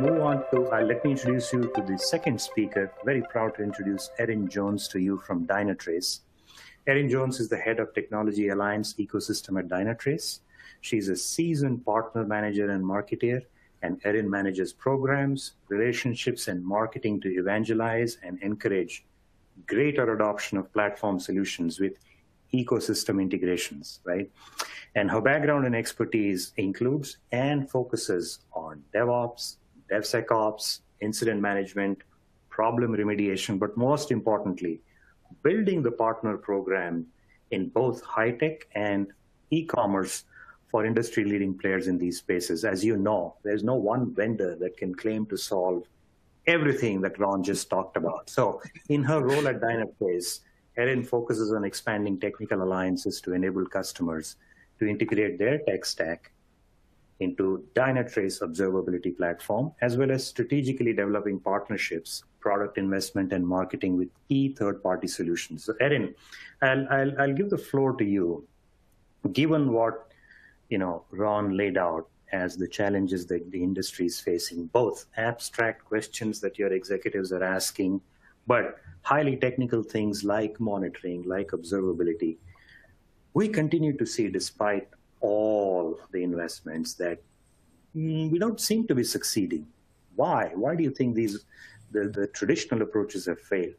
move on to, let me introduce you to the second speaker. Very proud to introduce Erin Jones to you from Dynatrace. Erin Jones is the head of Technology Alliance Ecosystem at Dynatrace. She's a seasoned partner manager and marketer, and Erin manages programs, relationships, and marketing to evangelize and encourage greater adoption of platform solutions with ecosystem integrations, right? And her background and expertise includes and focuses on DevOps, DevSecOps, incident management, problem remediation, but most importantly, building the partner program in both high-tech and e-commerce for industry-leading players in these spaces. As you know, there's no one vendor that can claim to solve everything that Ron just talked about. So in her role at Dynatrace, Erin focuses on expanding technical alliances to enable customers to integrate their tech stack into Dynatrace observability platform, as well as strategically developing partnerships, product investment, and marketing with key third-party solutions. So Erin, I'll give the floor to you. Given what Ron laid out as the challenges that the industry is facing, both abstract questions that your executives are asking, but highly technical things like monitoring, like observability, we continue to see, despite all the investments, that we don't seem to be succeeding. Why? Why do you think the traditional approaches have failed?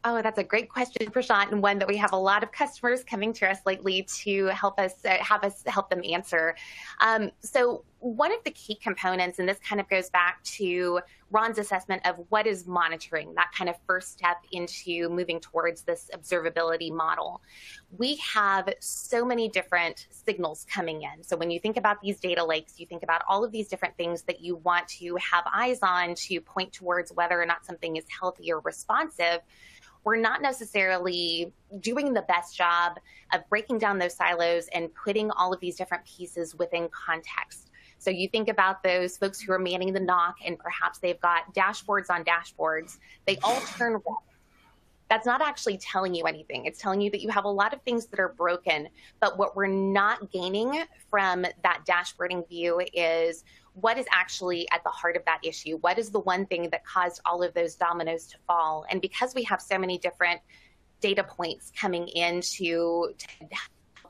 Oh, that's a great question, Prashant, and one that we have a lot of customers coming to us lately to help us help them answer. So one of the key components, and this kind of goes back to Ron's assessment of what is monitoring, that kind of first step into moving towards this observability model. We have so many different signals coming in. So when you think about these data lakes, you think about all of these different things that you want to have eyes on to point towards whether or not something is healthy or responsive. We're not necessarily doing the best job of breaking down those silos and putting all of these different pieces within context. So you think about those folks who are manning the NOC, and perhaps they've got dashboards on dashboards. They all turn red. That's not actually telling you anything. It's telling you that you have a lot of things that are broken, but what we're not gaining from that dashboarding view is what is actually at the heart of that issue. What is the one thing that caused all of those dominoes to fall? And because we have so many different data points coming in to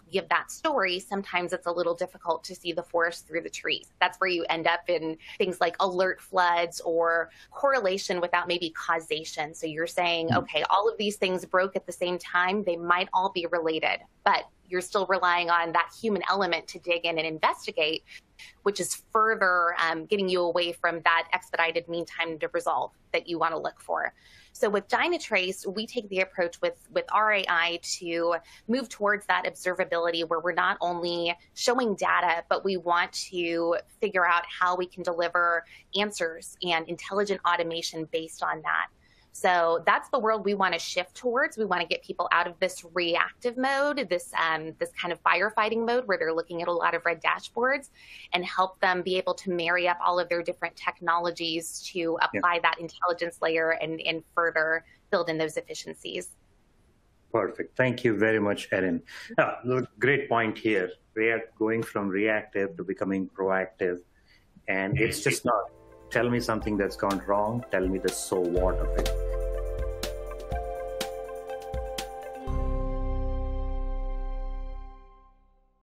give that story, sometimes it's a little difficult to see the forest through the trees. That's where you end up in things like alert floods or correlation without maybe causation. So you're saying, okay, all of these things broke at the same time. They might all be related, but you're still relying on that human element to dig in and investigate, which is further getting you away from that expedited mean time to resolve that you want to look for. So with Dynatrace, we take the approach with our AI to move towards that observability where we're not only showing data, but we want to figure out how we can deliver answers and intelligent automation based on that. So that's the world we want to shift towards. We want to get people out of this reactive mode, this kind of firefighting mode where they're looking at a lot of red dashboards, and help them be able to marry up all of their different technologies to apply that intelligence layer and further build in those efficiencies. Perfect. Thank you very much, Erin. Great point here. Going from reactive to becoming proactive. And it's just not, tell me something that's gone wrong, tell me the so what of it.